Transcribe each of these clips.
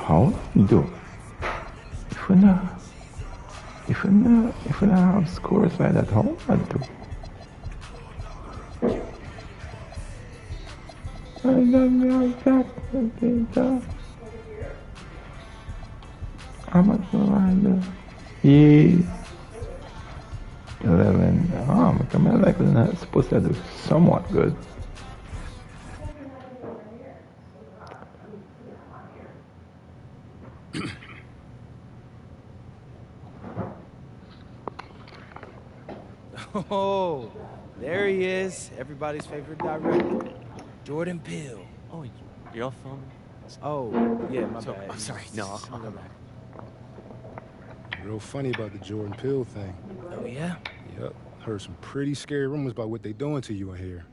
How do? If we not have scores like that, how I do? How much do I do? 11. Oh, I'm like not supposed to do somewhat good. Oh, there he is, everybody's favorite director, Jordan Peele. Oh, you're filming? Oh, yeah, my bad. I'm sorry. No, I'll come back. Real funny about the Jordan Peele thing. Oh, yeah? Yep. Heard some pretty scary rumors about what they doing to you in here.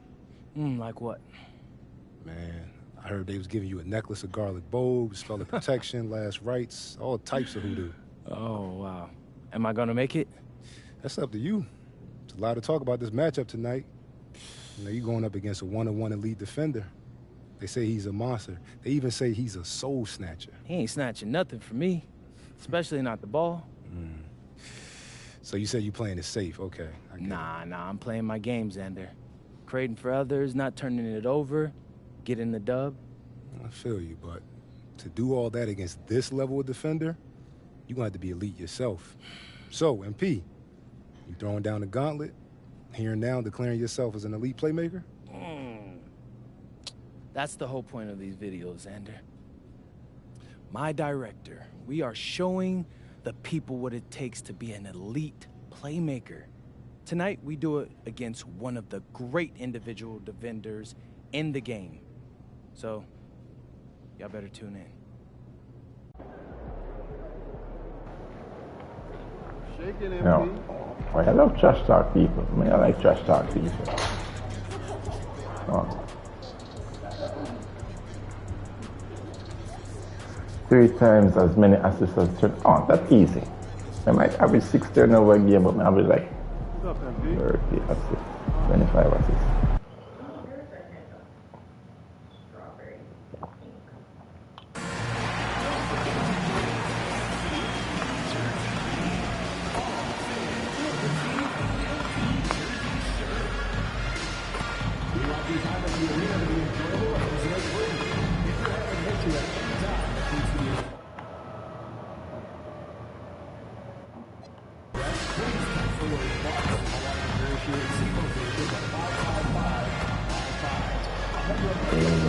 Like what? Man, I heard they was giving you a necklace of garlic bulbs, spell of protection, last rites, all types of hoodoo. Oh, wow. Am I gonna make it? That's up to you. There's a lot of talk about this matchup tonight. You know, you're going up against a one-on-one elite defender. They say he's a monster. They even say he's a soul snatcher. He ain't snatching nothing from me, especially not the ball. So you say you playing it safe, okay. Nah, I'm playing my game, Xander. Creating for others, not turning it over, getting the dub. I feel you, but to do all that against this level of defender, you're gonna have to be elite yourself. So, MP, you throwing down the gauntlet, here and now declaring yourself as an elite playmaker? That's the whole point of these videos, Xander. My director, we are showing the people what it takes to be an elite playmaker. Tonight, we do it against one of the great individual defenders in the game. So, y'all better tune in. Shaking MP. No. I love trash talk people. I mean, I like trash talk people. Oh. 3 times as many assists as oh, that's easy. I might average 6 turnover a game, but I average like 30 assists, 25 assists.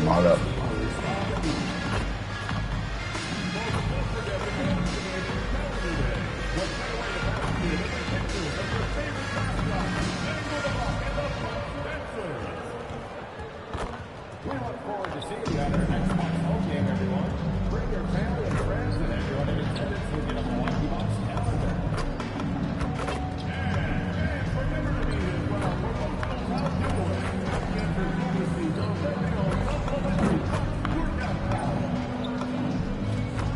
All up. We look forward to seeing you at our next home game, everyone. Bring your family and friends and everyone in attendance will get a Milwaukee Bucks calendar. And remember to be as well. We're going to introduce the professional supplementary workout calendar.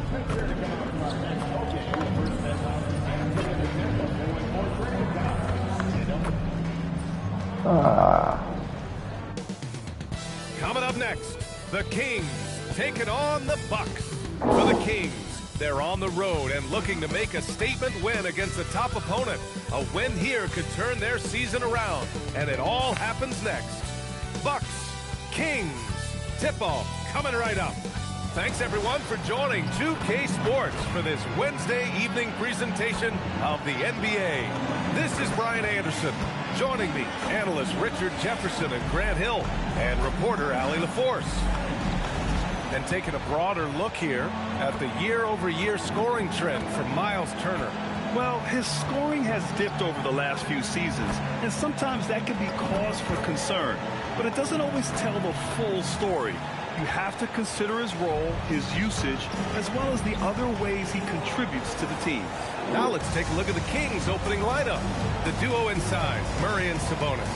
Make sure to come out to our next home game. The first 10,000 fans in attendance will win more training time. Coming up next, the Kings taking on the Bucks. For the Kings, they're on the road and looking to make a statement win against a top opponent. A win here could turn their season around, and it all happens next. Bucks, Kings, tip-off coming right up. Thanks, everyone, for joining 2K Sports for this Wednesday evening presentation of the NBA. This is Brian Anderson. Joining me, analysts Richard Jefferson and Grant Hill, and reporter Allie LaForce. And taking a broader look here at the year-over-year scoring trend from Miles Turner. Well, his scoring has dipped over the last few seasons, and sometimes that can be cause for concern. But it doesn't always tell the full story. You have to consider his role, his usage, as well as the other ways he contributes to the team. Now let's take a look at the Kings' opening lineup. The duo inside, Murray and Sabonis.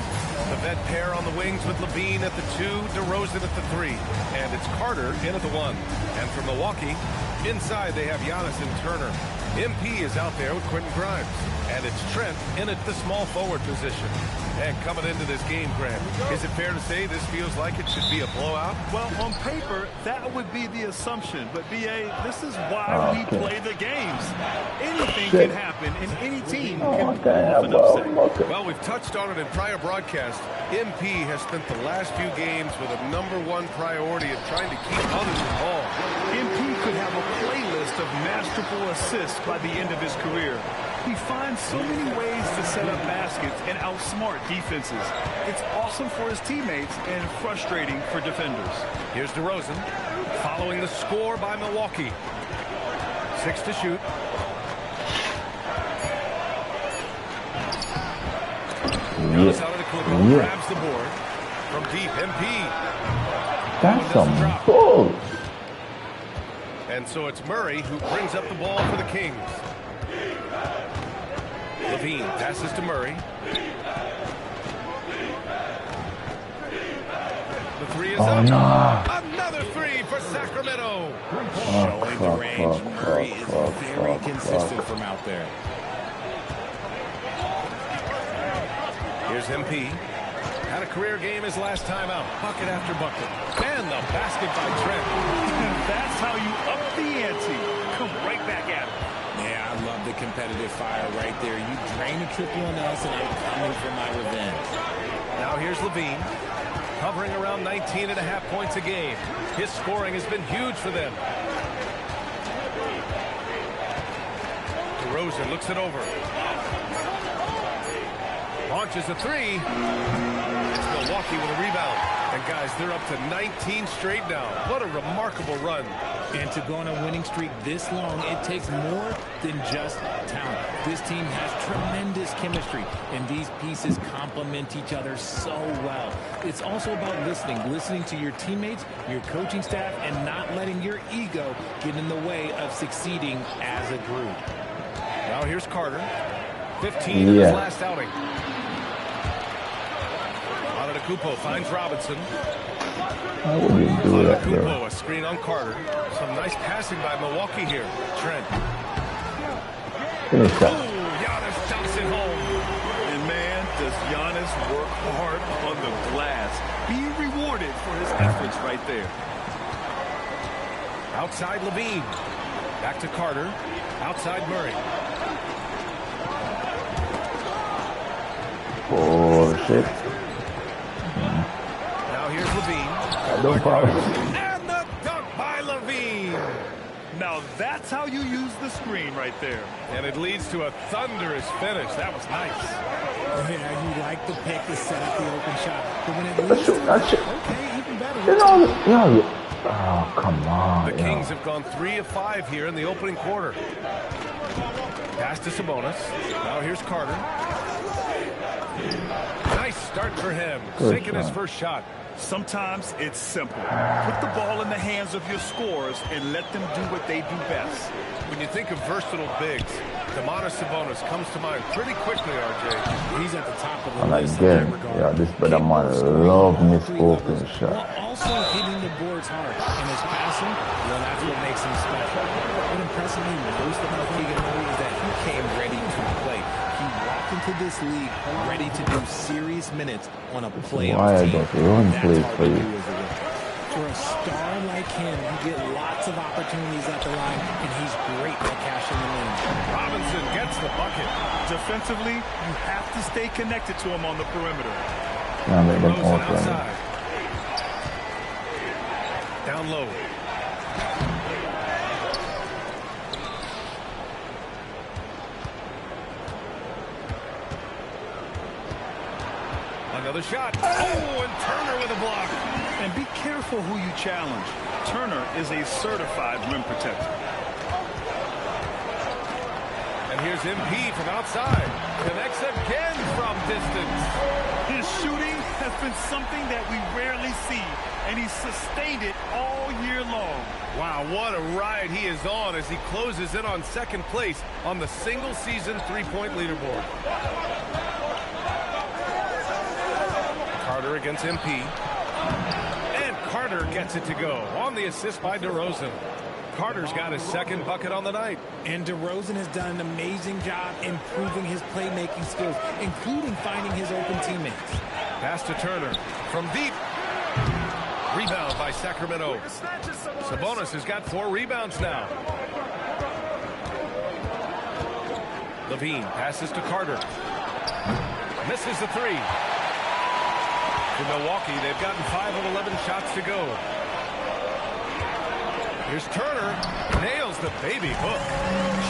The vet pair on the wings with Levine at the 2, DeRozan at the 3. And it's Carter in at the 1. And for Milwaukee, inside they have Giannis and Turner. MP is out there with Quentin Grimes. And it's Trent in at the small forward position. And coming into this game, Grant, is it fair to say this feels like it should be a blowout? Well, on paper, that would be the assumption. But, B.A., this is why we play the games. Anything can happen, and any team can pull off an upset. Well, we've touched on it in prior broadcasts. MP has spent the last few games with a #1 priority of trying to keep others involved. MP could have a playlist of masterful assists by the end of his career. He finds so many ways to set up baskets and outsmart defenses. It's awesome for his teammates and frustrating for defenders. Here's DeRozan, following the score by Milwaukee. 6 to shoot. Giannis Antetokounmpo grabs the board from deep. MP. That's some bull. And so it's Murray who brings up the ball for the Kings. Levine passes to Murray. The three is up. No. Another three for Sacramento. Showing the range. Murray is very consistent from out there. Here's MP. Had a career game his last time out. Bucket after bucket. And the basket by Trent. That's how you up the ante. Come right back at him. Yeah, I love the competitive fire right there. You drain a triple on us, and I'm coming for my revenge. Now here's Levine, hovering around 19.5 points a game. His scoring has been huge for them. DeRozan looks it over. Launches a three. It's Milwaukee with a rebound. And guys, they're up to 19 straight now. What a remarkable run. And to go on a winning streak this long, it takes more than just talent. This team has tremendous chemistry, and these pieces complement each other so well. It's also about listening to your teammates, your coaching staff, and not letting your ego get in the way of succeeding as a group. Now here's Carter. 15 in his last outing. Antetokounmpo finds Robinson. How would you do that, bro? Antetokounmpo, a screen on Carter. Some nice passing by Milwaukee here. Trent. Finish that. Giannis dumps it home. And man, does Giannis work hard on the glass. Being rewarded for his efforts right there. Outside Levine. Back to Carter. Outside Murray. Oh, shit. Now here's Levine. No problem. And the dunk by Levine. Now that's how you use the screen right there. And it leads to a thunderous finish. That was nice. Yeah, you like the pick to set up the open shot. But when it leads to okay, even better. Oh, come on. The Kings have gone 3 of 5 here in the opening quarter. Pass to Sabonis. Now here's Carter. Nice start for him. Sinking his first shot. Sometimes it's simple. Put the ball in the hands of your scorers and let them do what they do best. When you think of versatile bigs, Sabonis comes to mind pretty quickly, RJ. He's at the top of the And list. again, yeah, this better man love miss open shot. Also hitting the boards hard. And his passing, well, that's what makes him special. What impresses me most about Keegan Murray is that he came ready to play. He walked into this league ready to do serious minutes on a playoff team. That's hard to do as a rookie. For a star like him, you get lots of opportunities at the line, and he's great at cashing them in. Robinson gets the bucket. Defensively, you have to stay connected to him on the perimeter. DeRozan outside. Down low. Another shot. Oh, and Turner with a block. And be careful who you challenge. Turner is a certified rim protector. And here's MP from outside. Connects again from distance. His shooting has been something that we rarely see, and he's sustained it all year long. Wow, what a ride he is on as he closes in on second place on the single-season three-point leaderboard. Carter against MP. And Carter gets it to go on the assist by DeRozan. Carter's got his second bucket on the night. And DeRozan has done an amazing job improving his playmaking skills, including finding his open teammates. Pass to Turner from deep. Rebound by Sacramento. Sabonis has got 4 rebounds now. Levine passes to Carter. Misses the 3. For Milwaukee, they've gotten 5 of 11 shots to go. Here's Turner. Nails the baby hook.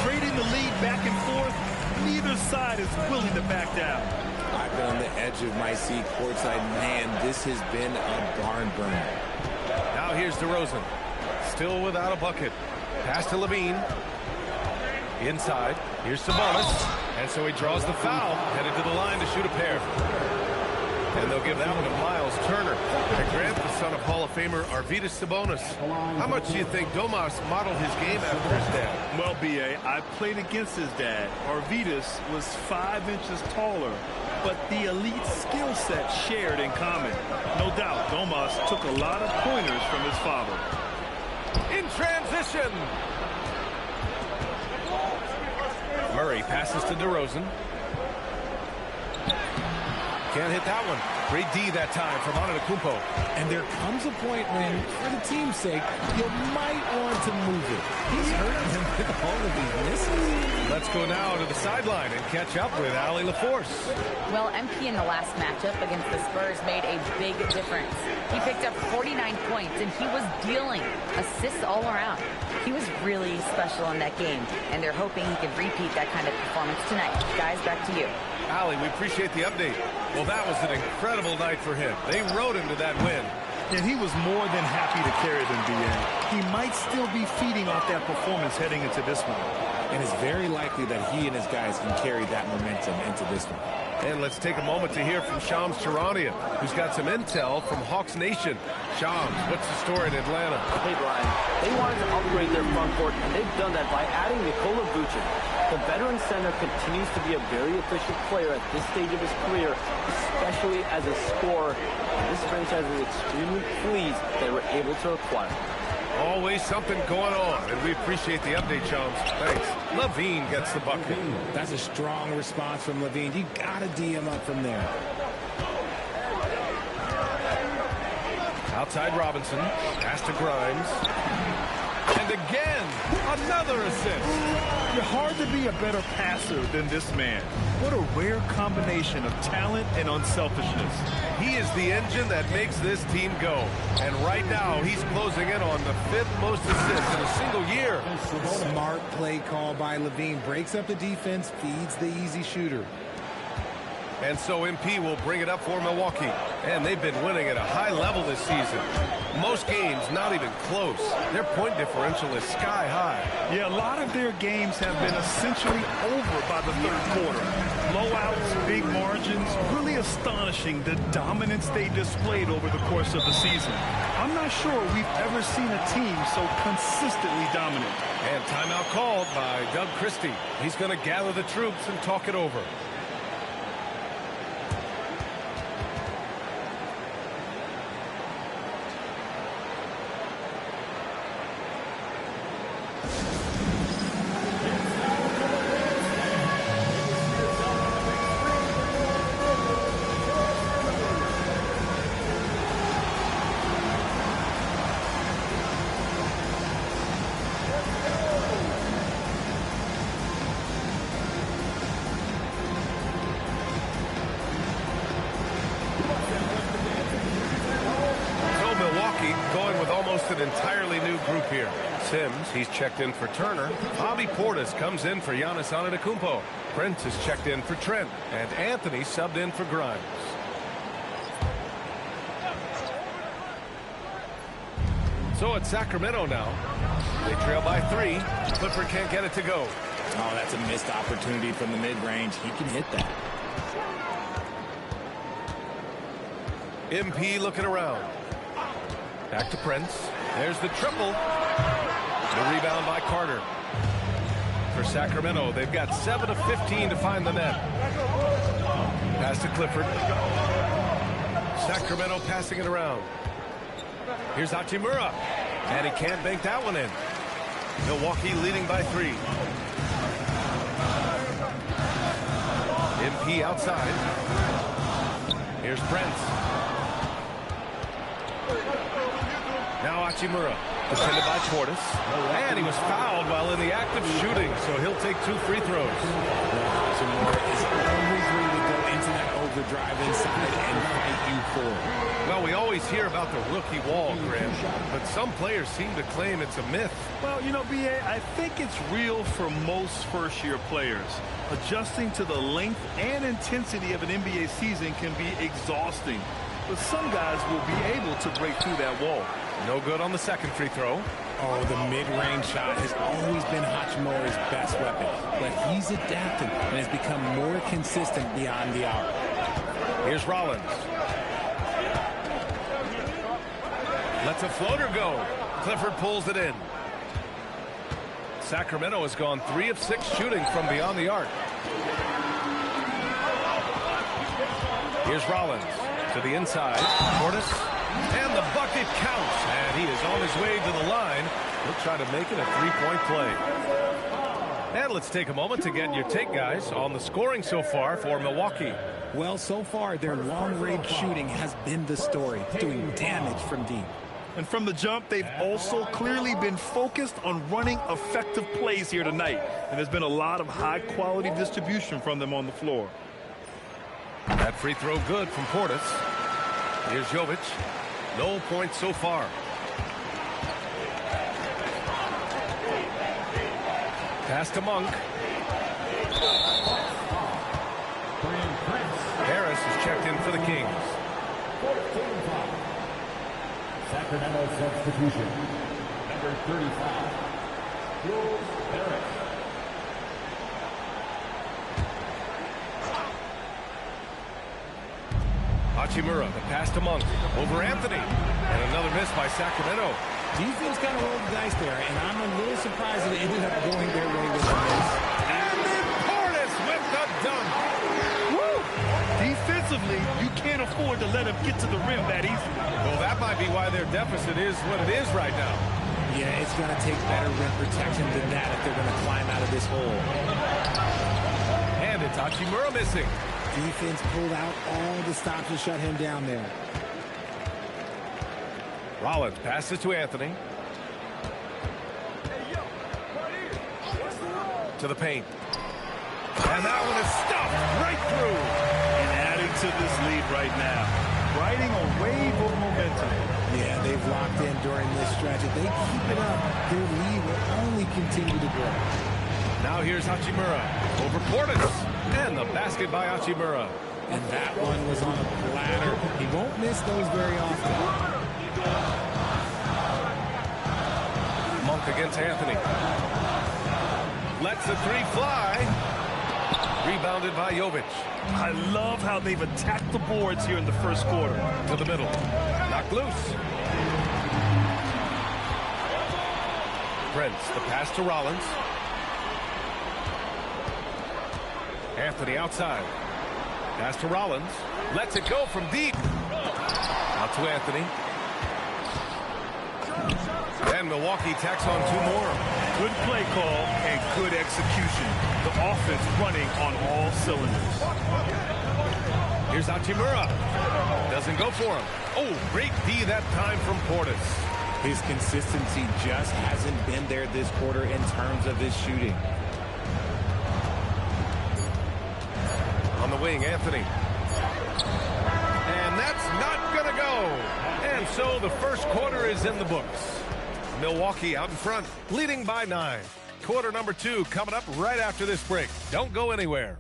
Trading the lead back and forth. Neither side is willing to back down. I've been on the edge of my seat courtside. Man, this has been a barn burner. Now here's DeRozan. Still without a bucket. Pass to Levine. Inside. Here's Sabonis. And so he draws the foul. Headed to the line to shoot a pair. And they'll give that one to Miles Turner. And Grant, the son of Hall of Famer Arvydas Sabonis. How much do you think Domas modeled his game after his dad? Well, B.A., I played against his dad. Arvydas was 5 inches taller, but the elite skill set shared in common. No doubt, Domas took a lot of pointers from his father. In transition. Murray passes to DeRozan. Can't hit that one. Great D that time from Antetokounmpo. And there comes a point when, for the team's sake, you might want to move it. He's hurting him with all of these misses. Let's go now to the sideline and catch up with Allie LaForce. Well, MP in the last matchup against the Spurs made a big difference. He picked up 49 points, and he was dealing assists all around. He was really special in that game, and they're hoping he can repeat that kind of performance tonight. Guys, back to you. Allie, we appreciate the update. Well, that was an incredible night for him. They rode him to that win. And he was more than happy to carry them, B.A. He might still be feeding off that performance heading into this one. And it's very likely that he and his guys can carry that momentum into this one. And let's take a moment to hear from Shams Charania, who's got some intel from Hawks Nation. Shams, what's the story in Atlanta? Hey, Brian. They wanted to upgrade their front court, and they've done that by adding Nikola Vucic. The veteran center continues to be a very efficient player at this stage of his career, especially as a scorer. This franchise is extremely pleased they were able to acquire. Always something going on, and we appreciate the update, Shams. Thanks. Levine gets the bucket. That's a strong response from Levine. You got to D him up from there. Outside Robinson. Pass to Grimes. And again, another assist. You're hard to be a better passer than this man. What a rare combination of talent and unselfishness. He is the engine that makes this team go. And right now, he's closing in on the 5th most assists in a single year. Smart play call by Levine. Breaks up the defense, feeds the easy shooter. And so MP will bring it up for Milwaukee. And they've been winning at a high level this season. Most games not even close. Their point differential is sky high. Yeah, a lot of their games have been essentially over by the third quarter. Blowouts, big margins, really astonishing the dominance they displayed over the course of the season. I'm not sure we've ever seen a team so consistently dominant. And timeout called by Doug Christie. He's going to gather the troops and talk it over. An entirely new group here. Sims, he's checked in for Turner. Bobby Portis comes in for Giannis Antetokounmpo. Prince is checked in for Trent. And Anthony subbed in for Grimes. So it's Sacramento now. They trail by 3. Clifford can't get it to go. Oh, that's a missed opportunity from the mid-range. He can hit that. MP looking around. Back to Prince. There's the triple. The rebound by Carter. For Sacramento, they've got 7 of 15 to find the net. Pass to Clifford. Sacramento passing it around. Here's Hachimura. And he can't bank that one in. Milwaukee leading by 3. MP outside. Here's Prince. Now Hachimura, defended by Portis. And he was fouled while in the act of shooting, so he'll take 2 free throws. Hachimura is always ready to go into that overdrive inside and fight you for it. Well, we always hear about the rookie wall, Grant, but some players seem to claim it's a myth. Well, you know, B.A., I think it's real for most first-year players. Adjusting to the length and intensity of an NBA season can be exhausting, but some guys will be able to break through that wall. No good on the second free throw. Oh, the mid-range shot has always been Hachimura's best weapon, but he's adapted and has become more consistent beyond the arc. Here's Rollins. Lets a floater go. Clifford pulls it in. Sacramento has gone 3 of 6 shooting from beyond the arc. Here's Rollins to the inside. Portis. And the bucket counts. And he is on his way to the line. He'll try to make it a 3-point play. And let's take a moment to get your take, guys, on the scoring so far for Milwaukee. Well, so far, their long-range shooting has been the story, doing damage from deep. And from the jump, they've also clearly been focused on running effective plays here tonight. And there's been a lot of high-quality distribution from them on the floor. That free throw good from Portis. Here's Jovic. No points so far. Pass to Monk. Harris is checked in for the Kings. Sacramento substitution. Number 35. Jules Harris. Hachimura, the pass to Monk. Over Anthony. And another miss by Sacramento. Defense kind of rolled the dice there, and I'm a little surprised that it ended up going their way with the miss. And then Portis with the dunk. Woo! Defensively, you can't afford to let him get to the rim that easily. Well, that might be why their deficit is what it is right now. Yeah, it's going to take better rim protection than that if they're going to climb out of this hole. And it's Hachimura missing. Defense pulled out all the stops to shut him down there. Rollins passes to Anthony. To the paint. And that one is stuffed right through. And adding to this lead right now. Riding a wave of momentum. Yeah, they've locked in during this stretch. If they keep it up, their lead will only continue to grow. Now here's Hachimura over Portis. And the basket by Hachimura. And that one was on a platter. He won't miss those very often. Monk against Anthony. Lets the 3 fly. Rebounded by Jovic. I love how they've attacked the boards here in the first quarter. To the middle. Knocked loose. Prince, the pass to Rollins. Anthony outside. Pass to Rollins. Lets it go from deep. Out to Anthony. And Milwaukee tacks on 2 more. Good play call and good execution. The offense running on all cylinders. Here's Hachimura. Doesn't go for him. Oh, great D that time from Portis. His consistency just hasn't been there this quarter in terms of his shooting. On the wing, Anthony. And that's not going to go. And so the first quarter is in the books. Milwaukee out in front, leading by 9. Quarter number 2 coming up right after this break. Don't go anywhere.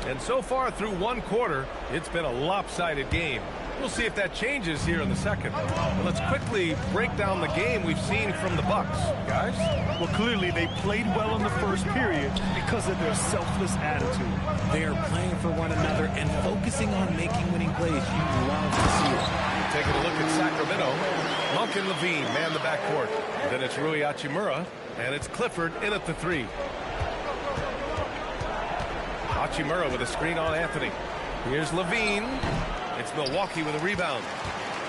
And so far through 1 quarter, it's been a lopsided game. We'll see if that changes here in the second. But let's quickly break down the game we've seen from the Bucks, guys. Well, clearly they played well in the first period because of their selfless attitude. They are playing for one another and focused focusing on making winning plays. You love to see it. Taking a look at Sacramento. Monk and Levine man the backcourt. Then it's Rui Hachimura, and it's Clifford in at the 3. Hachimura with a screen on Anthony. Here's Levine. It's Milwaukee with a rebound.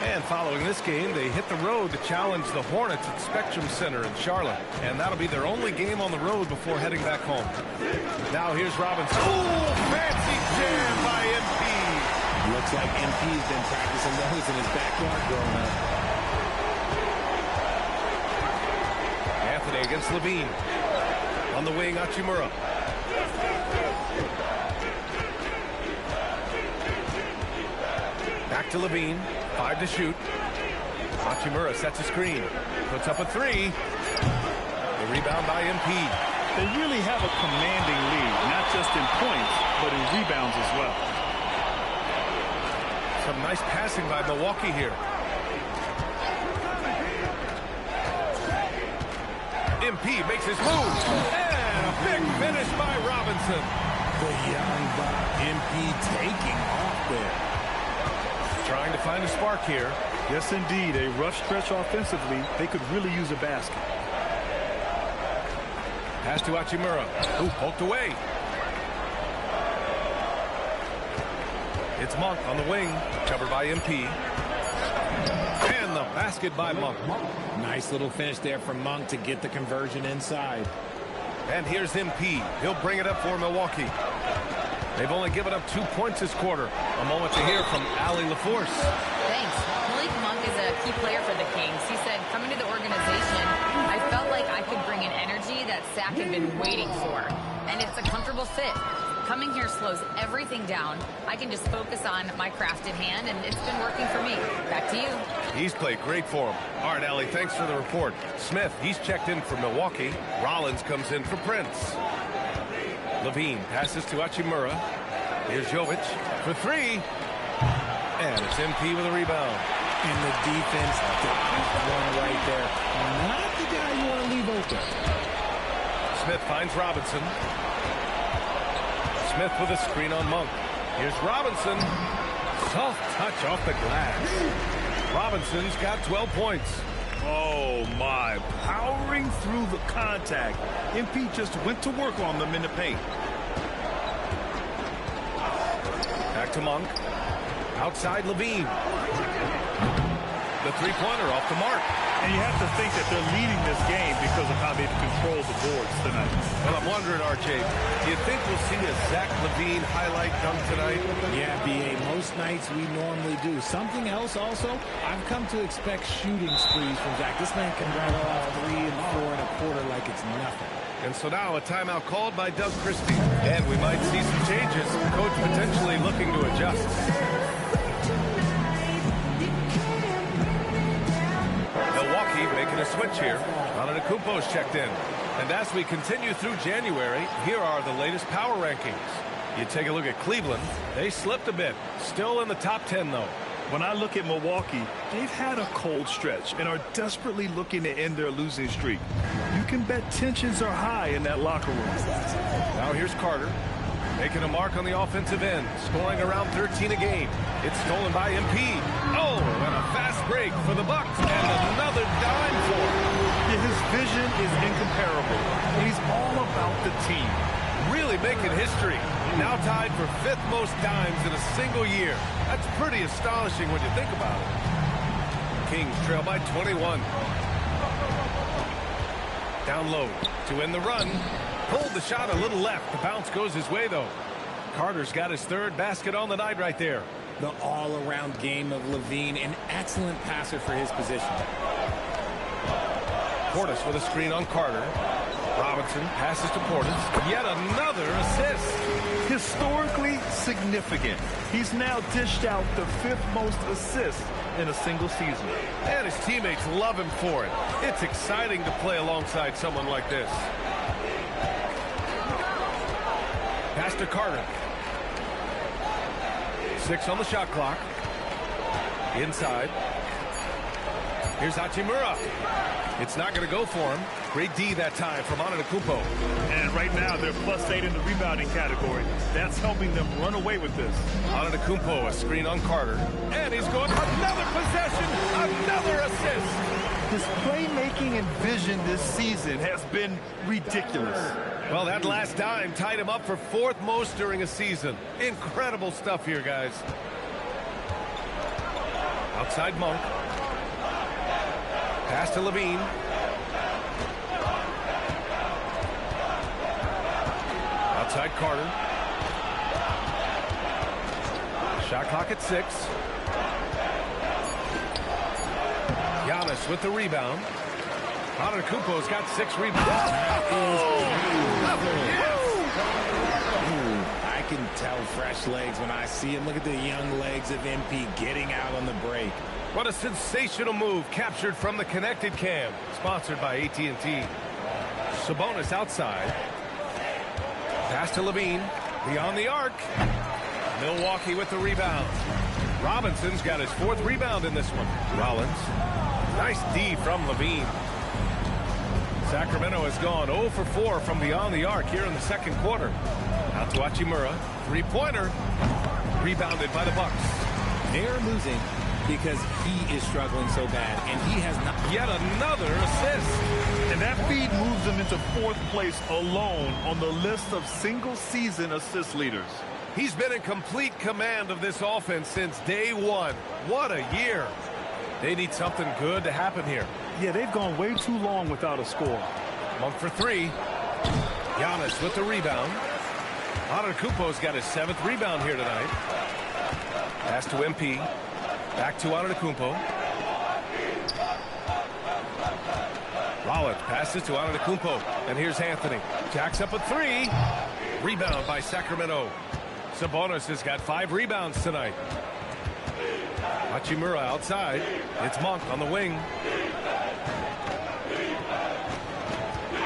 And following this game, they hit the road to challenge the Hornets at Spectrum Center in Charlotte. And that'll be their only game on the road before heading back home. Now here's Robinson. Oh, fancy jam by MP. Looks like MP's been practicing those in his backyard growing up. Anthony against Levine. On the wing, Hachimura. Back to Levine. 5 to shoot. Hachimura sets a screen. Puts up a 3. The rebound by MP. They really have a commanding lead, not just in points, but in rebounds as well. Some nice passing by Milwaukee here. MP makes his move. And a big finish by Robinson. The young buck MP taking off there. Trying to find a spark here. Yes, indeed. A rough stretch offensively. They could really use a basket. Pass to Hachimura. Ooh, poked away. It's Monk on the wing. Covered by MP. And the basket by Monk. Nice little finish there from Monk to get the conversion inside. And here's MP. He'll bring it up for Milwaukee. They've only given up 2 points this quarter. A moment to hear from Allie LaForce. Thanks. Malik Monk is a key player for the Kings. He said, coming to the organization, I felt like I could bring an energy that Sac had been waiting for. And it's a comfortable fit. Coming here slows everything down. I can just focus on my craft in hand, and it's been working for me. Back to you. He's played great for him. All right, Allie, thanks for the report. Smith, he's checked in for Milwaukee. Rollins comes in for Prince. Levine passes to Hachimura. Here's Jovic for 3. And it's MP with a rebound. And the defense dodged one right there. Not the guy you want to leave open. Smith finds Robinson. Smith with a screen on Monk. Here's Robinson. Soft touch off the glass. Robinson's got 12 points. Oh, my. Powering through the contact. MP just went to work on them in the paint. Back to Monk. Outside Levine. The three-pointer off the mark. And you have to think that they're leading this game because of how they've controlled the boards tonight. Well, I'm wondering, RJ, do you think we'll see a Zach Levine highlight dunk tonight? Yeah, B.A., most nights we normally do. Something else also, I've come to expect shooting sprees from Zach. This man can rattle off 3 and 4 and a quarter like it's nothing. And so now a timeout called by Doug Christie. And we might see some changes. Coach potentially looking to adjust. Milwaukee making a switch here. Antetokounmpo's checked in. And as we continue through January, here are the latest power rankings. You take a look at Cleveland. They slipped a bit. Still in the top 10, though. When I look at Milwaukee, they've had a cold stretch and are desperately looking to end their losing streak. You can bet tensions are high in that locker room. Now here's Carter. Making a mark on the offensive end. Scoring around 13 a game. It's stolen by MP. Oh, and a fast break for the Bucks. And another dime for him. His vision is incomparable. He's all about the team. Really making history. Now tied for 5th most dimes in a single year. That's pretty astonishing when you think about it. Kings trail by 21. Down low to end the run. Pulled the shot a little left. The bounce goes his way, though. Carter's got his 3rd basket on the night right there. The all-around game of Levine, an excellent passer for his position. Portis with a screen on Carter. Robinson passes to Portis. Yet another assist. Historically significant. He's now dished out the 5th most assists in a single season. And his teammates love him for it. It's exciting to play alongside someone like this. Pass to Carter. 6 on the shot clock. Inside. Here's Hachimura. It's not going to go for him. Great D that time from Antetokounmpo. And right now, they're +8 in the rebounding category. That's helping them run away with this. Antetokounmpo, a screen on Carter. And he's going another possession, another assist. His playmaking and vision this season has been ridiculous. Well, that last dime tied him up for 4th most during a season. Incredible stuff here, guys. Outside Monk. Pass to Levine. Outside Carter. Shot clock at 6. Giannis with the rebound. Antetokounmpo's got 6 rebounds. I can tell fresh legs when I see him. Look at the young legs of MP getting out on the break. What a sensational move captured from the connected cam. Sponsored by AT&T. Sabonis outside. Pass to Levine. Beyond the arc. Milwaukee with the rebound. Robinson's got his 4th rebound in this one. Rollins. Nice D from Levine. Sacramento has gone 0 for 4 from beyond the arc here in the 2nd quarter. Out to Hachimura. 3-pointer. Rebounded by the Bucks. They're losing because he is struggling so bad, and he has not. Yet another assist. And that feed moves them into 4th place alone on the list of single-season assist leaders. He's been in complete command of this offense since day 1. What a year. They need something good to happen here. Yeah, they've gone way too long without a score. Monk for 3. Giannis with the rebound. Antetokounmpo's got his 7th rebound here tonight. Pass to MP. Back to Antetokounmpo. Rollins passes to Antetokounmpo. And here's Anthony. Jacks up a 3. Rebound by Sacramento. Sabonis has got 5 rebounds tonight. Hachimura outside. It's Monk on the wing.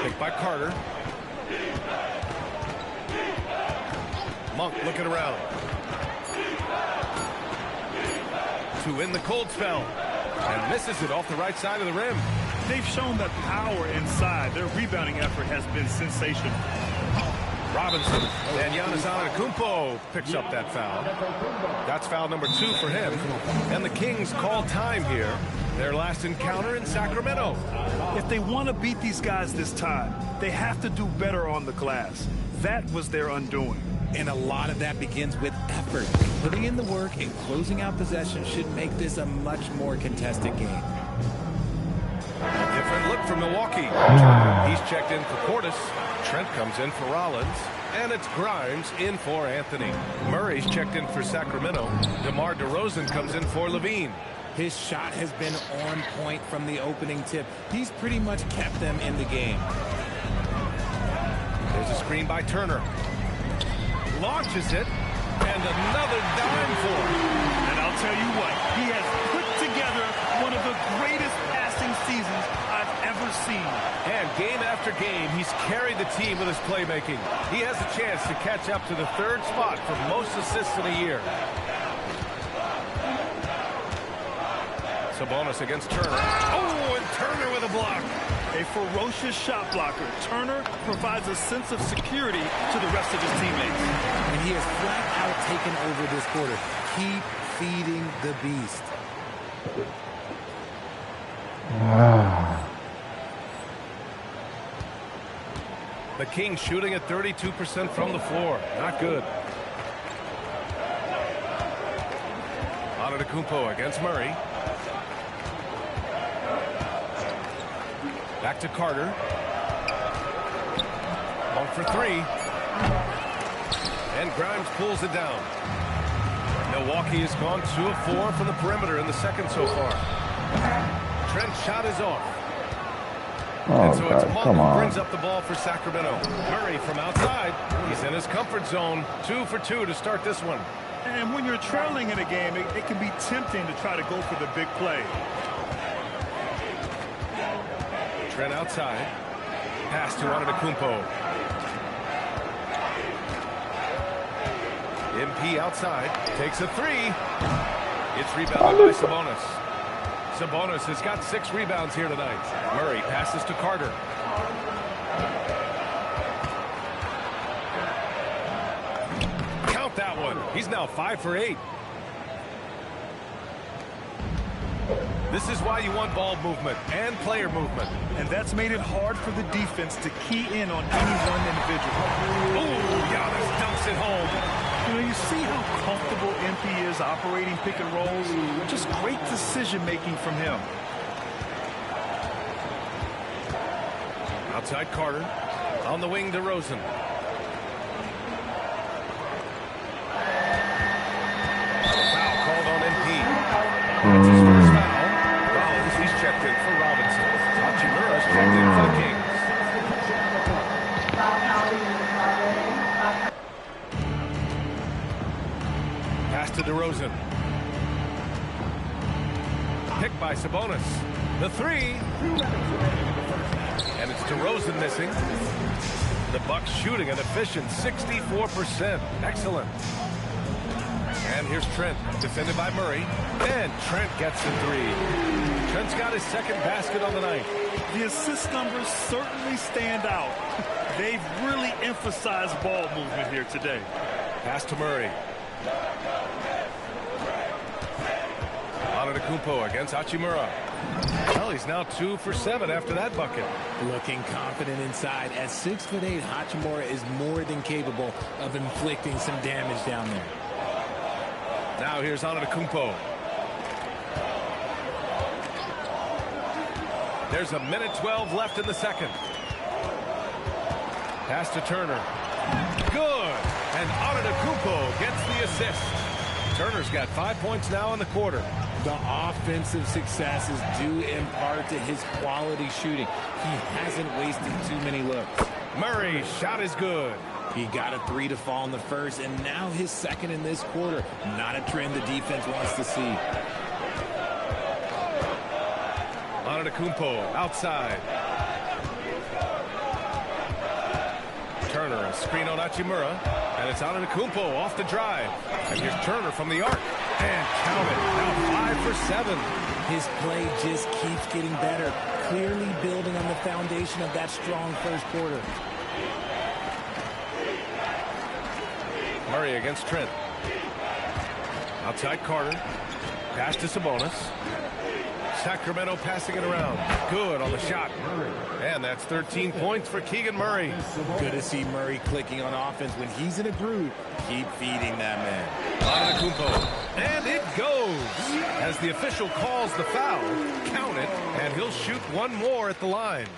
Picked by Carter. Monk looking around. To win the cold spell. And misses it off the right side of the rim. They've shown that power inside. Their rebounding effort has been sensational. Robinson and Giannis Antetokounmpo picks up that foul. That's foul number 2 for him. And the Kings call time here. Their last encounter in Sacramento. If they want to beat these guys this time, they have to do better on the glass. That was their undoing. And a lot of that begins with effort. Putting in the work and closing out possession should make this a much more contested game. Different look from Milwaukee. He's checked in for Portis. Trent comes in for Rollins. And it's Grimes in for Anthony. Murray's checked in for Sacramento. DeMar DeRozan comes in for Levine. His shot has been on point from the opening tip. He's pretty much kept them in the game. There's a screen by Turner. Launches it. And another dime for him. And I'll tell you what, he has put together one of the greatest passing seasons I've ever seen. And game after game, he's carried the team with his playmaking. He has a chance to catch up to the 3rd spot for most assists in a year. Sabonis against Turner. Oh, and Turner with a block. A ferocious shot blocker. Turner provides a sense of security to the rest of his teammates. And he has flat out taken over this quarter. Keep feeding the beast. The Kings shooting at 32% from the floor. Not good. Antetokounmpo against Murray. Back to Carter. Monk for 3. And Grimes pulls it down. Milwaukee has gone 2 of 4 from the perimeter in the 2nd so far. Trent's shot is off. And so it's Monk who brings up the ball for Sacramento. Murray from outside. He's in his comfort zone. 2 for 2 to start this one. And when you're trailing in a game, it can be tempting to try to go for the big play. Trent outside. Pass to Antetokounmpo. MP outside. Takes a 3. It's rebounded by Sabonis. Sabonis has got 6 rebounds here tonight. Murray passes to Carter. He's now 5 for 8. This is why you want ball movement and player movement. And that's made it hard for the defense to key in on any one individual. Ooh, Giannis dunks it home. You know, you see how comfortable MP is operating pick and rolls. Just great decision-making from him. Outside Carter. On the wing, DeRozan. Foul called on MP. That's his first foul. Rollins, he's checked in for Robinson. Hachimura's checked in for the Kings. Pass to DeRozan. Picked by Sabonis. The three. And it's DeRozan missing. The Bucks shooting an efficient 64%. Excellent. And here's Trent, defended by Murray. And Trent gets the three. Trent's got his second basket on the night. The assist numbers certainly stand out. They've really emphasized ball movement here today. Pass to Murray. Antetokounmpo against Hachimura. Well, he's now 2 for 7 after that bucket. Looking confident inside. At 6'8", Hachimura is more than capable of inflicting some damage down there. Now here's Antetokounmpo. There's a minute 12 left in the second. Pass to Turner. Good. And Antetokounmpo gets the assist. Turner's got 5 points now in the quarter. The offensive success is due in part to his quality shooting. He hasn't wasted too many looks. Murray's shot is good. He got a three to fall in the first, and now his second in this quarter. Not a trend the defense wants to see. Antetokounmpo outside. Turner, a screen on Hachimura. And it's Antetokounmpo off the drive. And here's Turner from the arc. And count it. Now 5 for 7. His play just keeps getting better. Clearly building on the foundation of that strong first quarter. Murray against Trent. Outside Carter. Pass to Sabonis. Sacramento passing it around. Good on the shot. And that's 13 points for Keegan Murray. Good to see Murray clicking on offense. When he's in a groove, keep feeding that man. Antetokounmpo. And it goes. As the official calls the foul, count it, and he'll shoot one more at the line.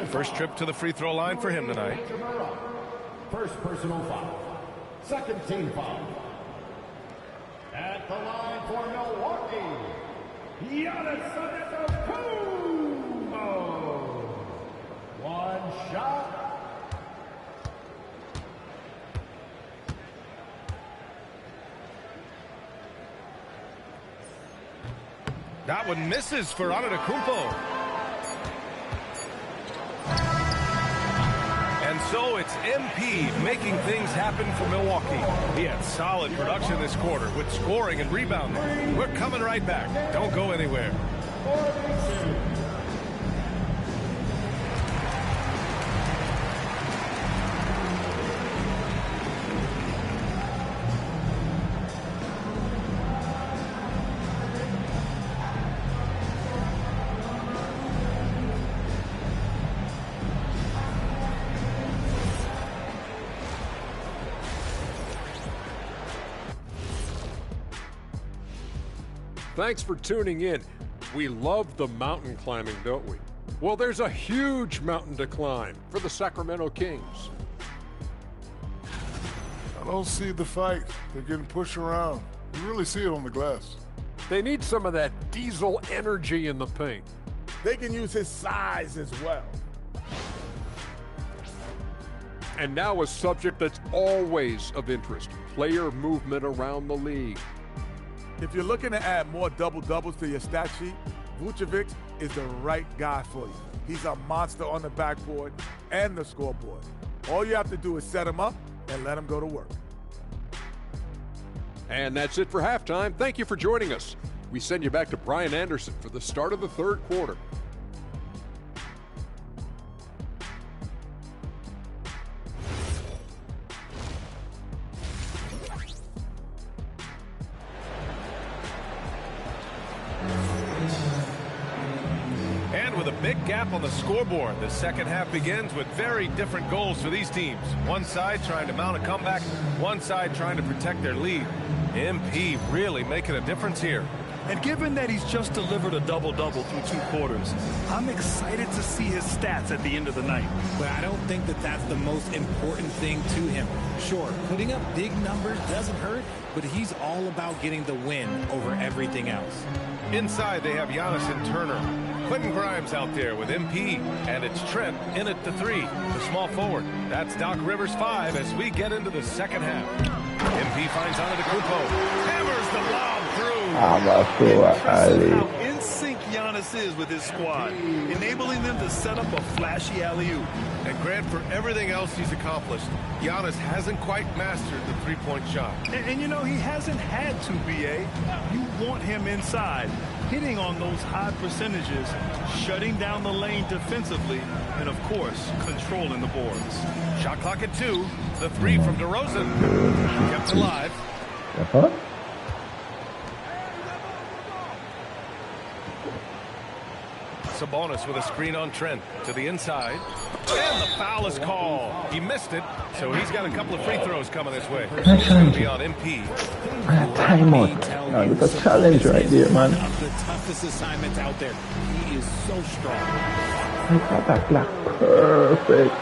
First trip to the free throw line for him tonight. First personal foul. Second team foul. At the line for Milwaukee, Giannis Antetokounmpo. One shot. That one misses for Antetokounmpo. And so it's MP making things happen for Milwaukee. He had solid production this quarter with scoring and rebounding. We're coming right back. Don't go anywhere. Thanks for tuning in. We love the mountain climbing, don't we? Well, there's a huge mountain to climb for the Sacramento Kings. I don't see the fight. They're getting pushed around. You really see it on the glass. They need some of that diesel energy in the paint. They can use his size as well. And now a subject that's always of interest, player movement around the league. If you're looking to add more double-doubles to your stat sheet, Vucevic is the right guy for you. He's a monster on the backboard and the scoreboard. All you have to do is set him up and let him go to work. And that's it for halftime. Thank you for joining us. We send you back to Brian Anderson for the start of the third quarter. And with a big gap on the scoreboard, the second half begins with very different goals for these teams. One side trying to mount a comeback, one side trying to protect their lead. MP really making a difference here. And given that he's just delivered a double-double through 2 quarters, I'm excited to see his stats at the end of the night. But I don't think that that's the most important thing to him. Sure, putting up big numbers doesn't hurt, but he's all about getting the win over everything else. Inside, they have Giannis and Turner. Quentin Grimes out there with MP, and it's Trent in at the 3, the small forward. That's Doc Rivers 5 as we get into the second half. MP finds Antetokounmpo, hammers the lob through. Impressive how in sync Giannis is with his squad, enabling them to set up a flashy alley-oop. And Grant, for everything else he's accomplished, Giannis hasn't quite mastered the three-point shot. And you know, he hasn't had to, B.A. You want him inside, hitting on those high percentages, shutting down the lane defensively, and, of course, controlling the boards. Shot clock at 2. The 3 from DeRozan. Kept alive. Sabonis with a screen on Trent to the inside. And the foul is called. He missed it, so he's got a couple of free throws coming this way. It's going to be on MP. Timeout. No, it's a challenge right there, man. The toughest assignments out there. He is so strong. I got that block perfect.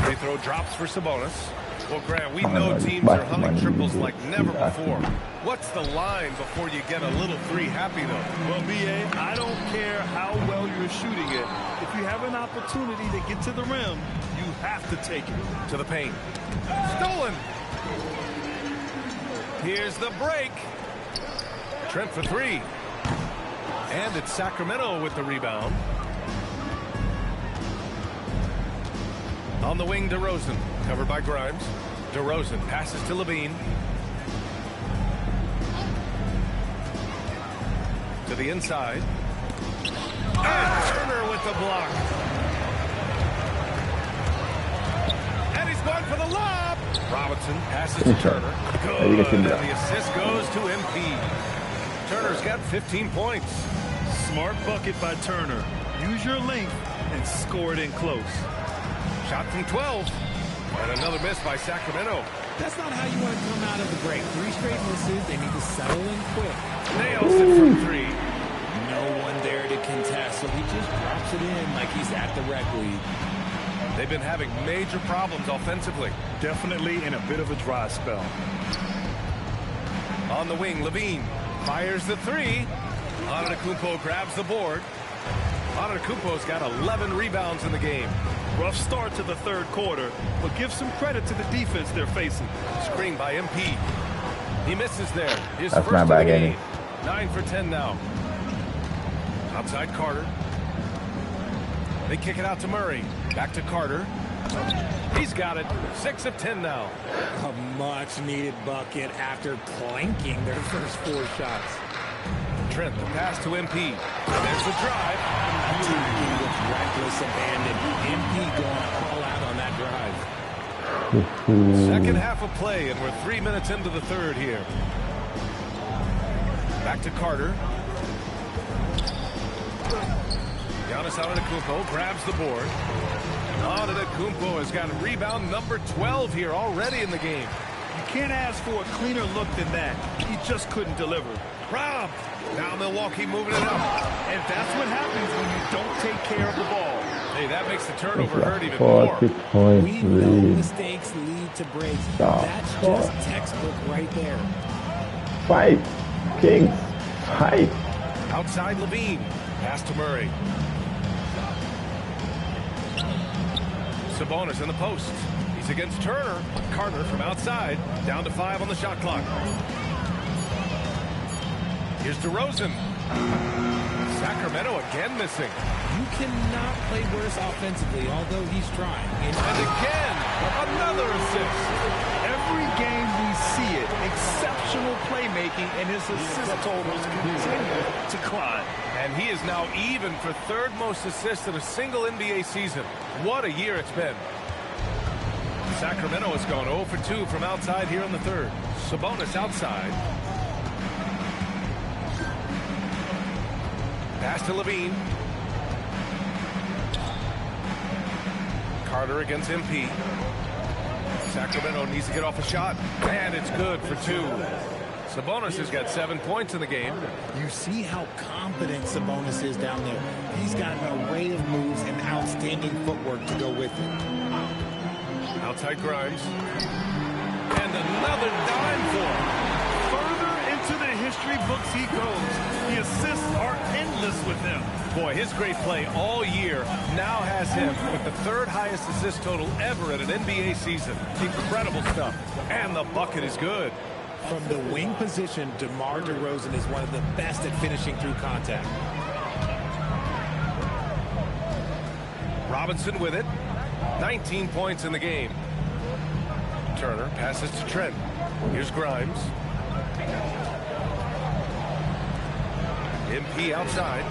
Free throw drops for Sabonis. Well, Grant, we know teams are humming triples like never before. What's the line before you get a little 3 happy, though? Well, B.A., I don't care how well you're shooting it. If you have an opportunity to get to the rim, you have to take it. To the paint. Stolen. Here's the break. Trent for 3. And it's Sacramento with the rebound. On the wing, DeRozan, covered by Grimes. DeRozan passes to Levine. To the inside. And Turner with the block. And he's going for the lob. Robinson passes to Turner. Good. And the assist goes to MP. Turner's got 15 points. Smart bucket by Turner. Use your length and score it in close. Shot from 12. And another miss by Sacramento. That's not how you want to come out of the break. 3 straight misses. They need to settle in quick. Nails it from 3. No one there to contest, so he just drops it in like he's at the rec league. They've been having major problems offensively. Definitely in a bit of a dry spell. On the wing, Levine fires the 3. Antetokounmpo grabs the board. Antetokounmpo's got 11 rebounds in the game. Rough start to the 3rd quarter, but give some credit to the defense they're facing. Screen by MP. He misses there. His That's first not of the bad, game. 9 for 10 now. Outside Carter. They kick it out to Murray. Back to Carter. He's got it. 6 of 10 now. A much-needed bucket after clanking their first 4 shots. Trent, the pass to MP. There's the drive. Attacking with reckless abandon. MP going all out on that drive. Second half of play, and we're 3 minutes into the 3rd here. Back to Carter. Giannis Antetokounmpo grabs the board. Antetokounmpo has got rebound number 12 here already in the game. You can't ask for a cleaner look than that. He just couldn't deliver. Rob. Now Milwaukee moving it up. And that's what happens when you don't take care of the ball. Hey, that makes the turnover hurt even more. 40 points We know lead. mistakes lead to breaks. That's just textbook right there. Fight. Kings. Fight. Outside Levine. Pass to Murray. Sabonis in the post. He's against Turner. Carter from outside. Down to 5 on the shot clock. Here's DeRozan. Sacramento again missing. You cannot play worse offensively, although he's trying. And again, another assist. Every game we see it. Exceptional playmaking, and his assist totals continue to climb. And he is now even for 3rd most assists in a single NBA season. What a year it's been. Sacramento has gone 0 for 2 from outside here in the 3rd. Sabonis outside. Pass to Levine. Carter against MP. Sacramento needs to get off a shot, and it's good for 2. Sabonis has got 7 points in the game. You see how confident Sabonis is down there. He's got an array of moves and outstanding footwork to go with it. Outside Grimes. And another dime for him. Further into the history books he goes. The assists are endless with him. Boy, his great play all year now has him with the 3rd highest assist total ever in an NBA season. Incredible stuff. And the bucket is good. From the wing position, DeMar DeRozan is one of the best at finishing through contact. Robinson with it. 19 points in the game. Turner passes to Trent. Here's Grimes. MP outside.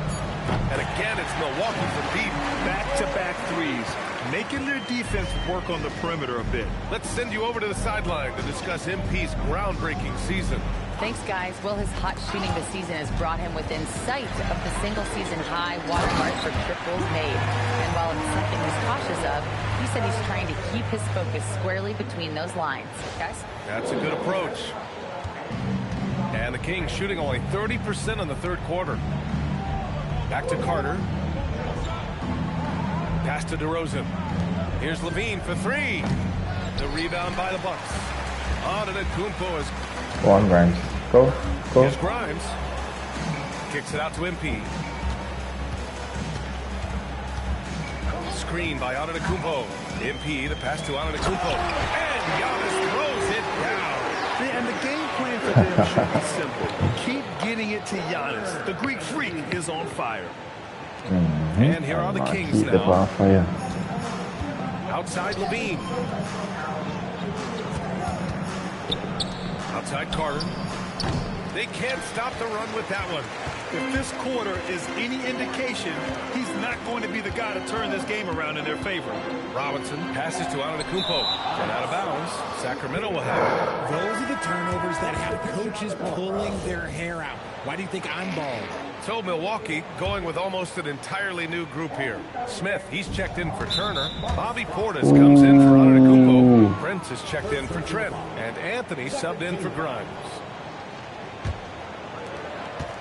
And again, it's Milwaukee for deep. Back-to-back threes, making their defense work on the perimeter a bit. Let's send you over to the sideline to discuss MP's groundbreaking season. Thanks, guys. Well, his hot shooting this season has brought him within sight of the single-season high watermark for triples made. And while it's something he's cautious of, he said he's trying to keep his focus squarely between those lines. Guys? That's a good approach. And the Kings shooting only 30% in the 3rd quarter. Back to Carter. Pass to DeRozan. Here's Levine for 3. The rebound by the Bucks. Antetokounmpo is... Go on, Grimes. Go. Here's Grimes. Kicks it out to MP. Screen by Antetokounmpo. MP, the pass to Antetokounmpo. And Giannis throws it down. And the game plan for them should be simple. Keep getting it to Giannis. The Greek freak is on fire. And here are the Kings now. Outside Levine. Outside Carter. They can't stop the run with that one. If this quarter is any indication, he's not going to be the guy to turn this game around in their favor. Robinson passes to Antetokounmpo. And out of bounds. Sacramento will have it. Those are the turnovers that have coaches pulling their hair out. Why do you think I'm bald? So Milwaukee going with almost an entirely new group here. Smith, he's checked in for Turner. Bobby Portis comes in for Antetokounmpo. Prince is checked in for Trent. And Anthony subbed in for Grimes.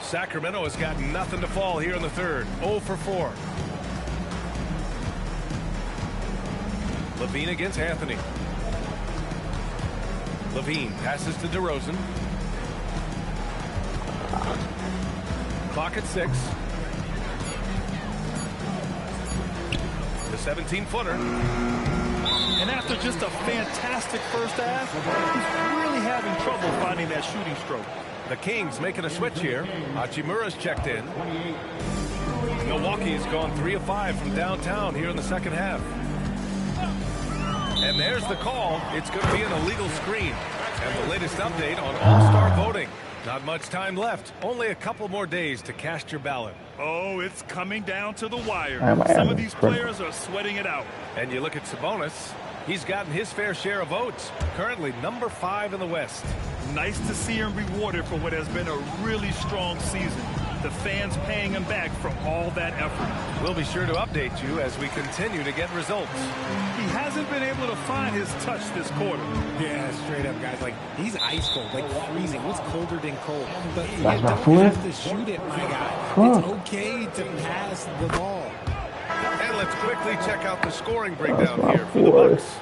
Sacramento has got nothing to fall here in the 3rd. 0 for 4. Levine against Anthony. Levine passes to DeRozan. Clock at 6. The 17-footer. And after just a fantastic first half, he's really having trouble finding that shooting stroke. The Kings making a switch here. Hachimura's checked in. Milwaukee has gone 3 of 5 from downtown here in the 2nd half. And there's the call. It's going to be an illegal screen. And the latest update on All-Star voting. Not much time left. Only a couple more days to cast your ballot. Oh, it's coming down to the wire. Some of these players are sweating it out. And you look at Sabonis. He's gotten his fair share of votes. Currently number 5 in the West. Nice to see him rewarded for what has been a really strong season. The fans paying him back for all that effort. We'll be sure to update you as we continue to get results. He hasn't been able to find his touch this quarter. Yeah, straight up, guys. Like, he's ice cold, like freezing. What's colder than cold? But you That's don't not fool. have to shoot it, my guy. It's okay to pass the ball. And let's quickly check out the scoring breakdown here for the Bucks.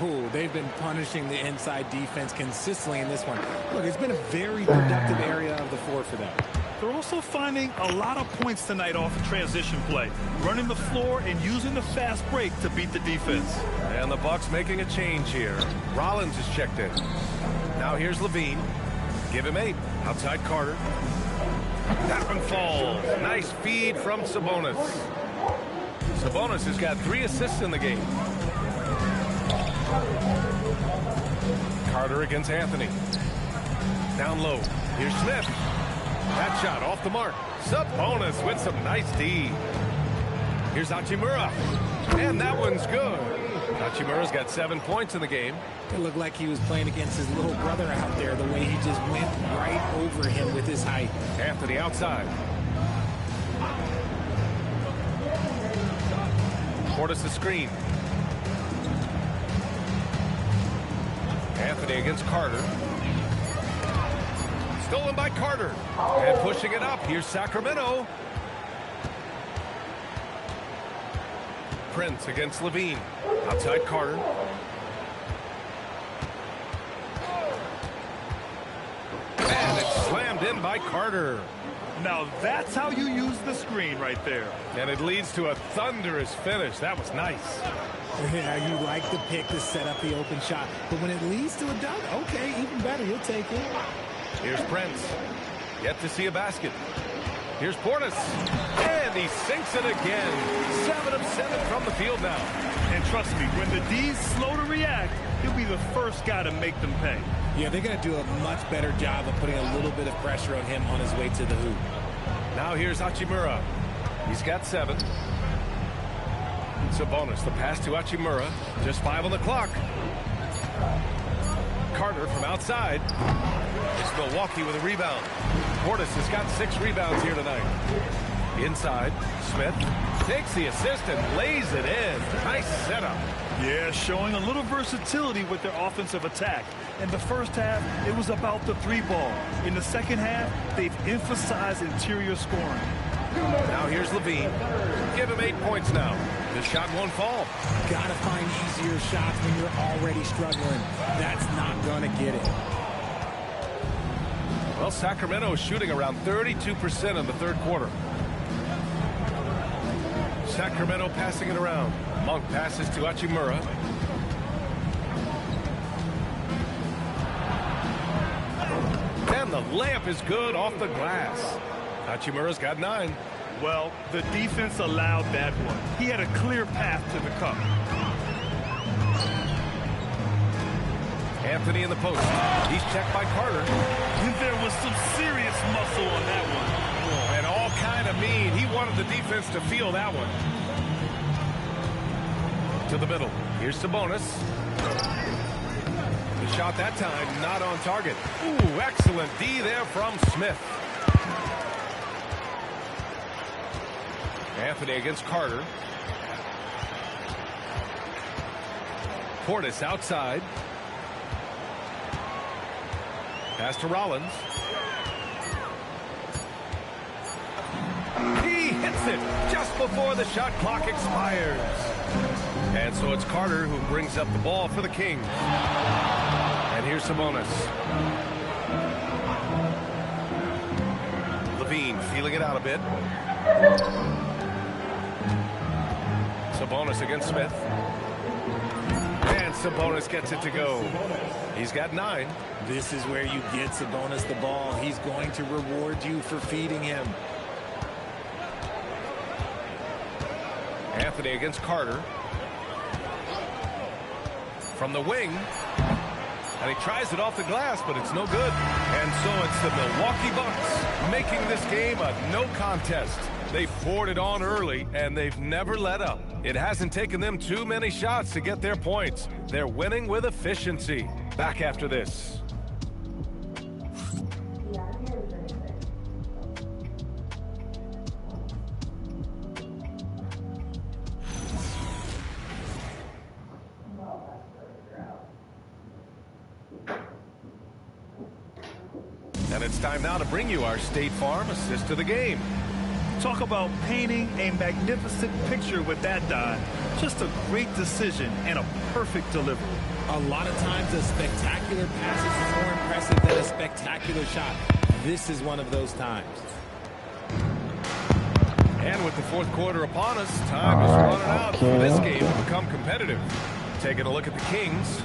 Ooh, they've been punishing the inside defense consistently in this one. Look, it's been a very productive area of the floor for them. They're also finding a lot of points tonight off of transition play, running the floor and using the fast break to beat the defense. And the Bucks making a change here. Rollins is checked in. Now here's Levine. Give him 8. Outside Carter. That one falls. Nice feed from Sabonis. Sabonis has got 3 assists in the game. Carter against Anthony. Down low. Here's Smith. That shot off the mark. Sabonis with some nice D. Here's Hachimura. And that one's good. Hachimura's got 7 points in the game. It looked like he was playing against his little brother out there, the way he just went right over him with his height. Anthony outside. Portis the screen. Anthony against Carter. Stolen by Carter. And pushing it up. Here's Sacramento. Prince against Levine. Outside Carter. And it's slammed in by Carter. Now that's how you use the screen right there. And it leads to a thunderous finish. That was nice. Yeah, you like the pick to set up the open shot. But when it leads to a dunk, okay, even better. You'll take it. Here's Prince. Yet to see a basket. Here's Portis. And he sinks it again. 7 of 7 from the field now. And trust me, when the D's slow to react, he'll be the first guy to make them pay. Yeah, they're going to do a much better job of putting a little bit of pressure on him on his way to the hoop. Now here's Hachimura. He's got 7. Sabonis, the pass to Hachimura. Just 5 on the clock. Carter from outside. It's Milwaukee with a rebound. Portis has got 6 rebounds here tonight. Inside, Smith takes the assist and lays it in. Nice setup. Yeah, showing a little versatility with their offensive attack. In the first half, it was about the 3-ball. In the second half, they've emphasized interior scoring. Now here's Levine. Give him 8 points now. The shot won't fall. Gotta find easier shots when you're already struggling. That's not gonna get it. Well, Sacramento is shooting around 32% in the third quarter. Sacramento passing it around. Monk passes to Hachimura. And the layup is good off the glass. Hachimura's got 9. Well, the defense allowed that one. He had a clear path to the cup. Anthony in the post. He's checked by Carter. And there was some serious muscle on that one. And all kind of mean. He wanted the defense to feel that one. To the middle. Here's Sabonis. The shot that time not on target. Ooh, excellent D there from Smith. Anthony against Carter. Portis outside. Pass to Rollins. He hits it just before the shot clock expires. And so it's Carter who brings up the ball for the Kings. And here's Sabonis. Levine feeling it out a bit. Sabonis against Smith. And Sabonis gets it to go. He's got 9. This is where you get Sabonis the ball. He's going to reward you for feeding him. Anthony against Carter. From the wing. And he tries it off the glass, but it's no good. And so it's the Milwaukee Bucks making this game a no contest. They poured it on early, and they've never let up. It hasn't taken them too many shots to get their points. They're winning with efficiency. Back after this. And it's time now to bring you our State Farm assist of the game. Talk about painting a magnificent picture with that dive. Just a great decision and a perfect delivery. A lot of times a spectacular pass is more impressive than a spectacular shot. This is one of those times. And with the fourth quarter upon us, time is running out for this game to become competitive. Taking a look at the Kings.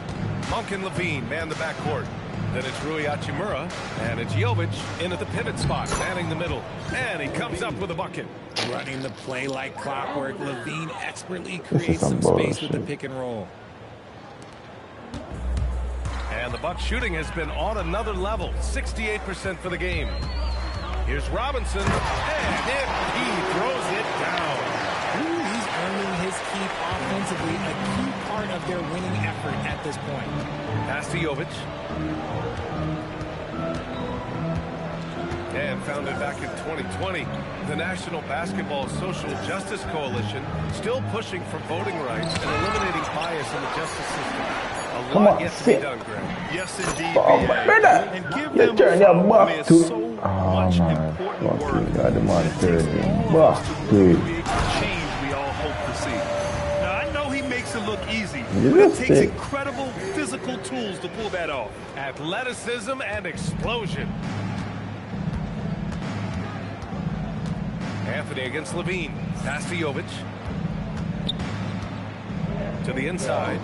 Monk and Levine man the backcourt. Then it's Rui Hachimura, and it's Jovic in at the pivot spot, manning the middle. And he comes up with a bucket. Running the play like clockwork, Levine expertly creates some space with the pick and roll. And the Bucks shooting has been on another level, 68% for the game. Here's Robinson, and he throws it down. Ooh, he's earning his keep offensively, a key part of their winning effort at this point. Pass to Jovic. And and founded back in 2020, the National Basketball Social Justice Coalition still pushing for voting rights and eliminating bias in the justice system. A lot yet to be done, Greg. Yes, indeed, Oh, BA. brother. And give You them turn your a back there's to... so Oh, much man. important Fuck work. you, God, the man It turn takes your all of us back to to really it. create the change we all hope to see. Now, I know he makes it look easy, You but it just takes say- incredible physical tools to pull that off. Athleticism and explosion. Anthony against Levine. Pass to Jovic. To the inside.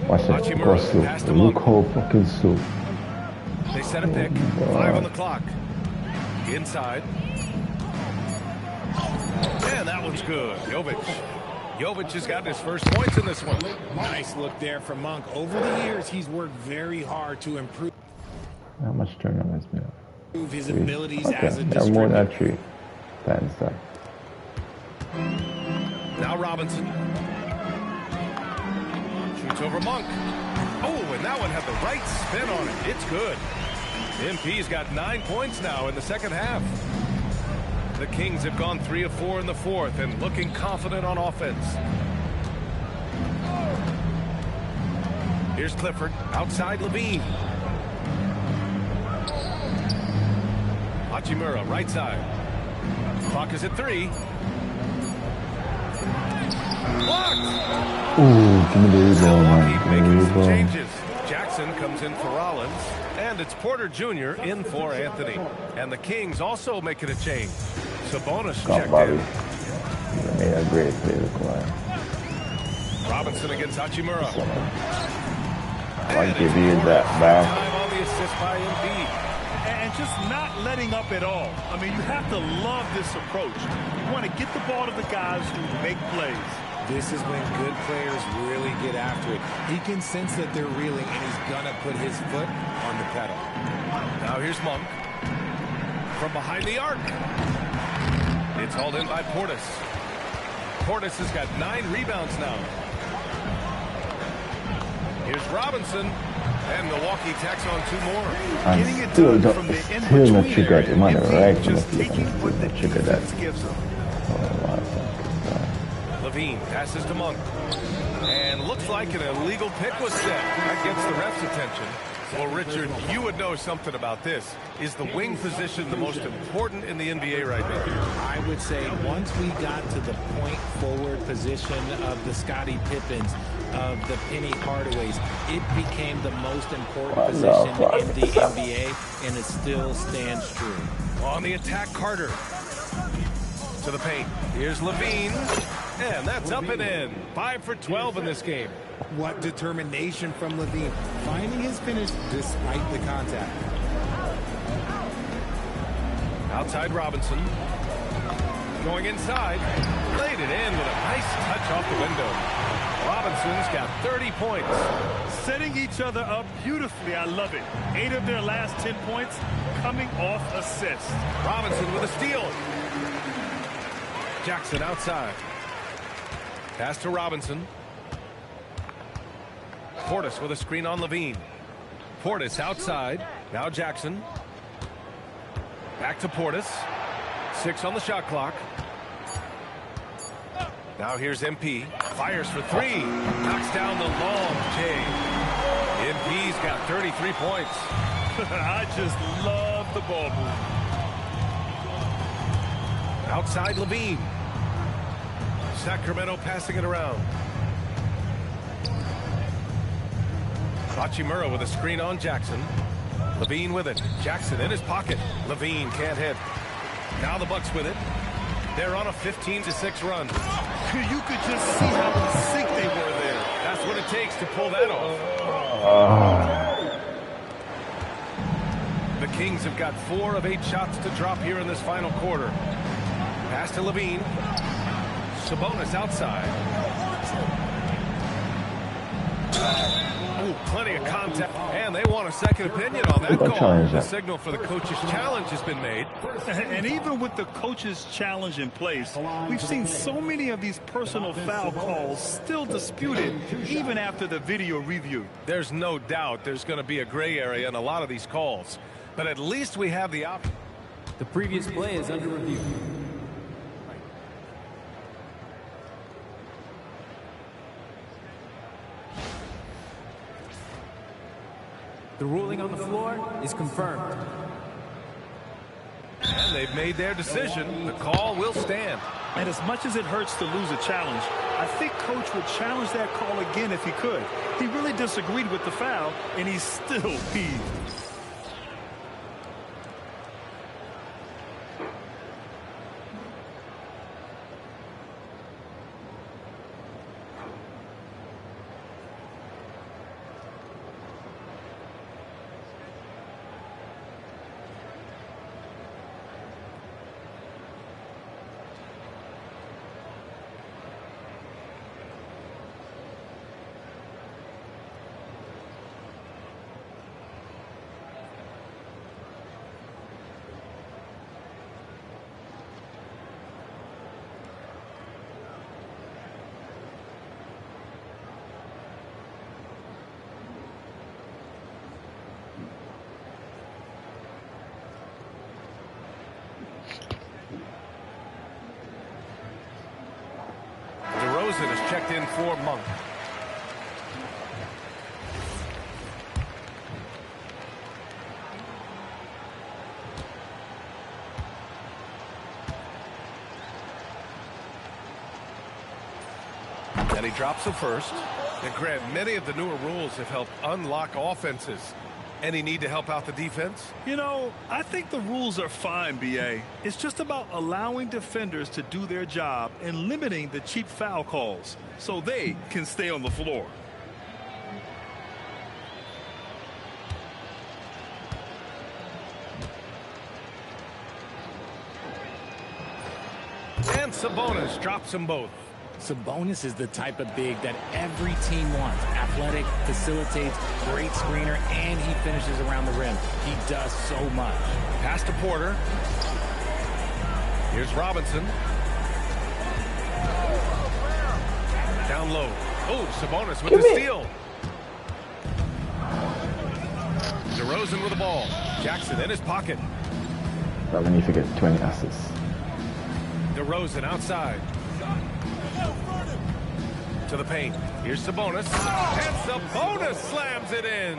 Watch it. Go Hachimura, slow. pass to Look Monk. how fucking slow. They set a pick. 5 on the clock. Inside. And that one's good. Jovic. Jovic has got his first points in this one. Nice look there from Monk. Over the years, he's worked very hard to improve How much turnover has been? his abilities Okay, as a they're more distributor. than 3 times that. Now Robinson. Shoots over Monk. Oh, and that one had the right spin on it. It's good. MP's got 9 points now in the second half. The Kings have gone 3 of 4 in the fourth and looking confident on offense. Here's Clifford. Outside Levine. Hachimura, right side. Clock is at 3. Blocked! Ooh, give me the rebound, man. Keep Give me making the some rebound. changes. Jackson comes in for Rollins, and it's Porter Jr. in for Anthony. And the Kings also making a change. Sabonis Come, checked Bobby. in. You made a great play, Kawhi. Robinson against Hachimura. I'll give you that back. Time on the assist by Embiid. And just not letting up at all. I mean, you have to love this approach. You want to get the ball to the guys who make plays. This is when good players really get after it. He can sense that they're reeling, and he's going to put his foot on the pedal. Now here's Monk. From behind the arc. It's hauled in by Portis. Portis has got 9 rebounds now. Here's Robinson. And Milwaukee tacks on 2 more. Getting it Still done don't, from the still not in-between trigger area. the man Embiid right from the just field. taking what the Still not trigger that. defense gives him. Levine passes to Monk. And looks like an illegal pick was set. That gets the ref's attention. Well, Richard, you would know something about this. Is the wing position the most important in the NBA right now? I would say once we got to the point forward position of the Scottie Pippens, of the Penny Hardaways, it became the most important position in the NBA, and it still stands true. On the attack, Carter. To the paint. Here's Levine. And that's up and in. 5 for 12 in this game. What determination from Levine, finding his finish despite the contact. Outside Robinson. Going inside. Laid it in with a nice touch off the window. Robinson's got 30 points. Setting each other up beautifully. I love it. 8 of their last 10 points coming off assists. Robinson with a steal. Jackson outside. Pass to Robinson. Portis with a screen on Levine. Portis outside. Now Jackson. Back to Portis. 6 on the shot clock. Now here's MP. Fires for 3. Knocks down the long J. MP's got 33 points. I just love the ball move. Outside Levine. Sacramento passing it around. Hachimura with a screen on Jackson. Levine with it. Jackson in his pocket. Levine can't hit. Now the Bucks with it. They're on a 15-6 run. You could just see how in sync they were there. That's what it takes to pull that off. The Kings have got 4 of 8 shots to drop here in this final quarter. Pass to Levine. Sabonis outside. Ooh, plenty of contact. And they want a second opinion on that goal. The signal for the coach's challenge has been made. And even with the coach's challenge in place, we've seen so many of these personal foul calls still disputed, even after the video review. There's no doubt there's going to be a gray area in a lot of these calls. But at least we have the option. The previous play is under review. The ruling on the floor is confirmed. And they've made their decision. The call will stand. And as much as it hurts to lose a challenge, I think Coach would challenge that call again if he could. He really disagreed with the foul, and he's still peeved. DeRozan is checked in for Monk. And he drops the first. And Grant, many of the newer rules have helped unlock offenses. Any need to help out the defense? You know, I think the rules are fine, B.A. It's just about allowing defenders to do their job and limiting the cheap foul calls so they can stay on the floor. And Sabonis drops them both. Sabonis is the type of big that every team wants. Athletic, facilitates, great screener, and he finishes around the rim. He does so much. Pass to Porter. Here's Robinson. Down low. Oh, Sabonis with the steal. DeRozan with the ball. Jackson in his pocket. But we need to get 20 assists. DeRozan outside. To the paint. Here's Sabonis. And Sabonis slams it in.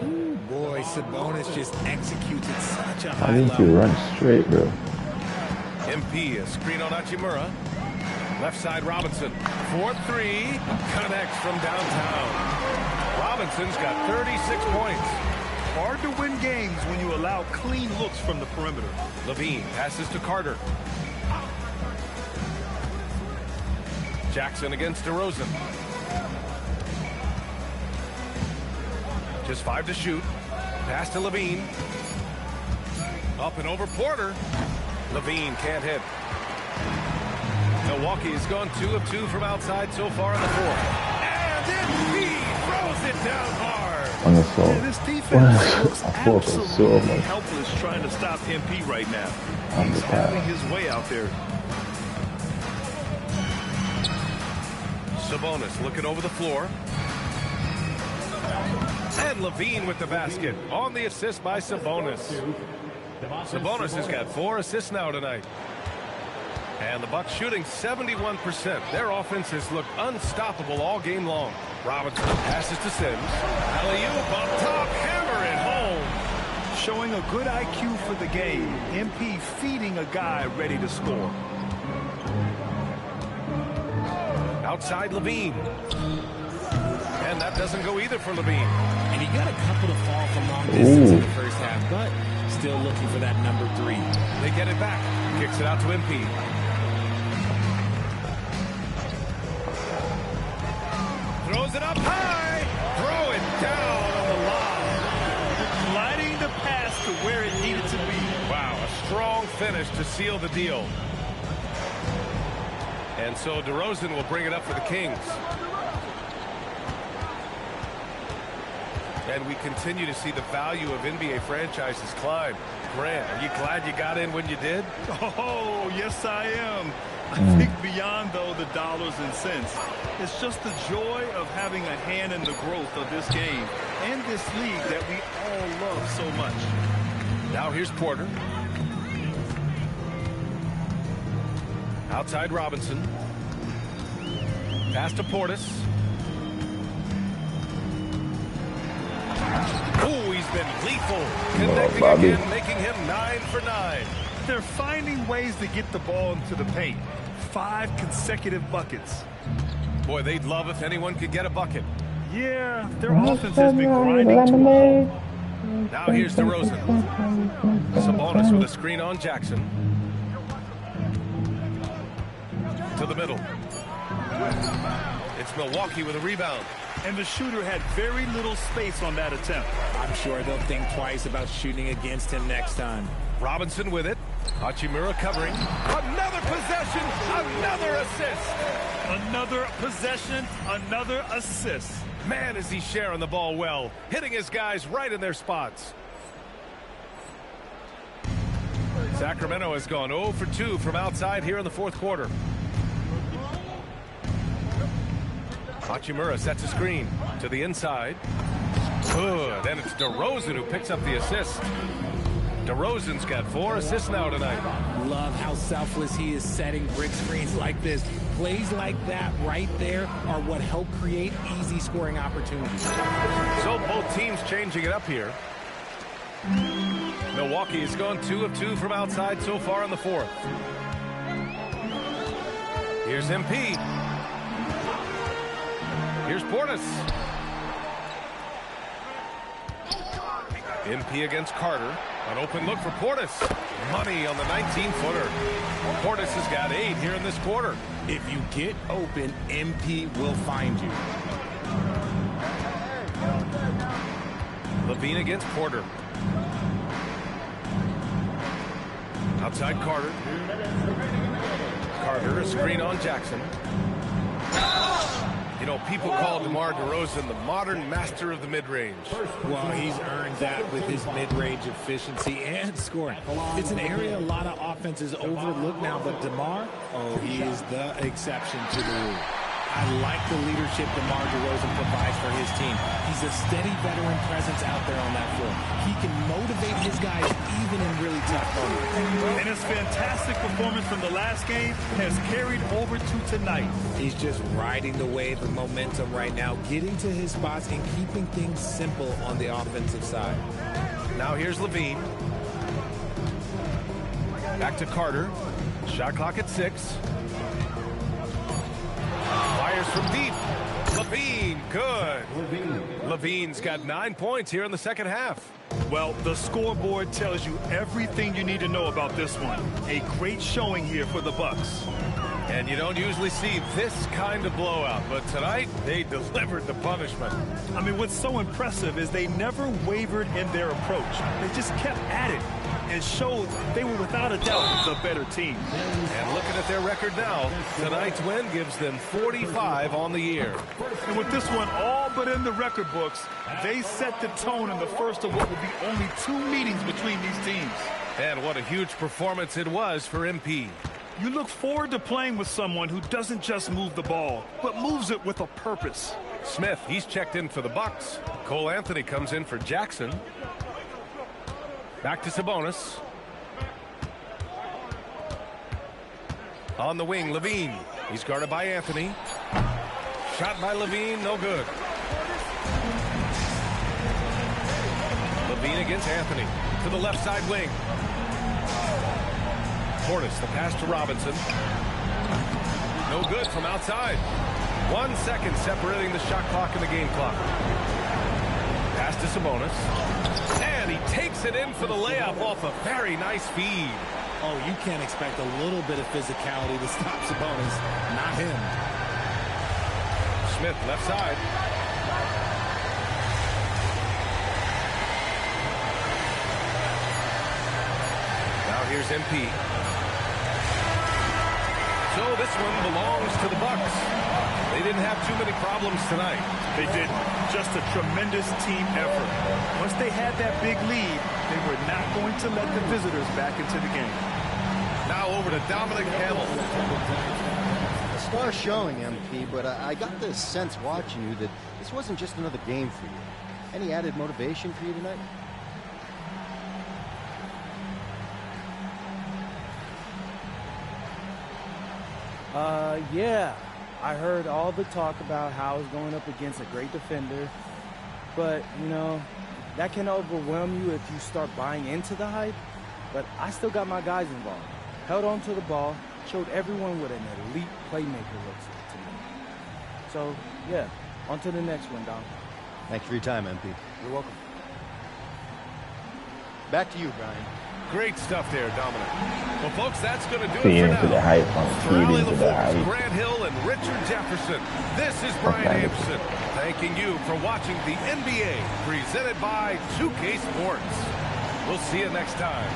Ooh, boy, Sabonis just executes at such a high I think level. you run straight, bro. MP, a screen on Hachimura. Left side, Robinson. 4-3. Connects from downtown. Robinson's got 36 points. Hard to win games when you allow clean looks from the perimeter. Levine passes to Carter. Jackson against DeRozan. Just 5 to shoot. Pass to Levine. Up and over Porter. Levine can't hit. Milwaukee has gone 2 of 2 from outside so far in the fourth. And he throws it down hard. On the floor. Yeah, this defense looks so absolutely much. helpless trying to stop MP right now. On the He's pass. having his way out there. Sabonis looking over the floor. And Levine with the basket on the assist by Sabonis. Sabonis has got 4 assists now tonight. And the Bucks shooting 71%. Their offense has looked unstoppable all game long. Robinson passes to Sims. Alley-oop up top, hammer it home. Showing a good IQ for the game. MP feeding a guy ready to score. Outside Levine. And that doesn't go either for Levine. And he got a couple to fall from long distance in the first half, but still looking for that number 3. They get it back. Kicks it out to MP. Throws it up high. Throw it down on the line. Gliding the pass to where it needed to be. Wow, a strong finish to seal the deal. And so DeRozan will bring it up for the Kings. And we continue to see the value of NBA franchises climb. Grant, are you glad you got in when you did? Oh, yes, I am. I think beyond, though, the dollars and cents, it's just the joy of having a hand in the growth of this game and this league that we all love so much. Now here's Porter. Outside Robinson. Pass to Portis. Oh, he's been lethal. Connecting again, making him 9 for 9. They're finding ways to get the ball into the paint. 5 consecutive buckets. Boy, they'd love if anyone could get a bucket. Yeah, their offense has been grinding to a halt. Now here's DeRozan. Sabonis with a screen on Jackson. To the middle. It's Milwaukee with a rebound. And the shooter had very little space on that attempt. I'm sure they'll think twice about shooting against him next time. Robinson with it. Hachimura covering. Another possession, another assist. Another possession, another assist. Man, is he sharing the ball well, hitting his guys right in their spots. Sacramento has gone 0 for 2 from outside here in the fourth quarter. Hachimura sets a screen to the inside. Good, and it's DeRozan who picks up the assist. DeRozan's got 4 assists now tonight. Love how selfless he is setting brick screens like this. Plays like that right there are what help create easy scoring opportunities. So both teams changing it up here. Milwaukee has gone 2 of 2 from outside so far in the fourth. Here's MP. Here's Portis. MP against Carter. An open look for Portis. Money on the 19-footer. Portis has got 8 here in this quarter. If you get open, MP will find you. Levine against Porter. Outside Carter. Carter, a screen on Jackson. You know, people call DeMar DeRozan the modern master of the mid-range. Well, he's earned that with his mid-range efficiency and scoring. It's an area a lot of offenses overlook now, but DeMar, he is the exception to the rule. I like the leadership DeMar DeRozan provides for his team. He's a steady veteran presence out there on that floor. He can motivate his guys even in really tough moments. And his fantastic performance from the last game has carried over to tonight. He's just riding the wave of momentum right now, getting to his spots and keeping things simple on the offensive side. Now here's Levine. Back to Carter. Shot clock at 6. Fires from deep. Levine, good. Levine's got 9 points here in the second half. Well, the scoreboard tells you everything you need to know about this one. A great showing here for the Bucks. And you don't usually see this kind of blowout, but tonight they delivered the punishment. I mean, what's so impressive is they never wavered in their approach. They just kept at it and showed they were without a doubt the better team. And looking at their record now, tonight's win gives them 45 on the year. And with this one all but in the record books, they set the tone in the first of what will be only 2 meetings between these teams. And what a huge performance it was for MP. You look forward to playing with someone who doesn't just move the ball, but moves it with a purpose. Smith, he's checked in for the Bucks. Cole Anthony comes in for Jackson. Back to Sabonis. On the wing, Levine. He's guarded by Anthony. Shot by Levine, no good. Levine against Anthony. To the left side wing. Portis, the pass to Robinson. No good from outside. 1 second separating the shot clock and the game clock. Pass to Sabonis. And he takes it in for the layup off a very nice feed. Oh, you can't expect a little bit of physicality to stop Sabonis. Not him. Smith, left side. Now here's MP. So this one belongs to the Bucks. They didn't have too many problems tonight. They didn't. Just a tremendous team effort. Once they had that big lead, they were not going to let the visitors back into the game. Now over to Dominic Hamill. A star showing, MP, but I got this sense watching you that this wasn't just another game for you. Any added motivation for you tonight? Yeah. I heard all the talk about how I was going up against a great defender. But, you know, that can overwhelm you if you start buying into the hype. But I still got my guys involved. Held on to the ball, showed everyone what an elite playmaker looks like to me. So, yeah, on to the next one, Dom. Thanks for your time, MP. You're welcome. Back to you, Brian. Great stuff there, Dominic. Well, folks, that's going to do Feed it for into the now. hype, For feed Allie into the LaForce, hype. Grant Hill, and Richard Jefferson, this is Brian Hampson, thanking you for watching the NBA presented by 2K Sports. We'll see you next time.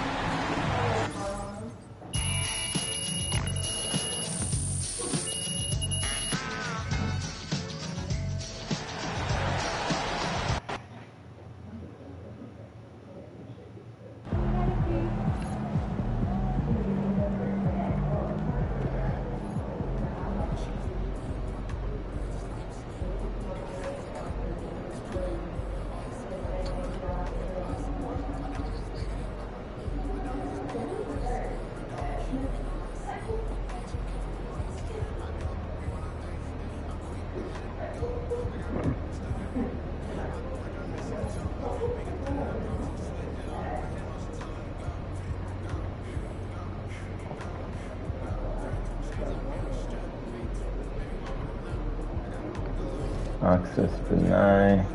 Access denied.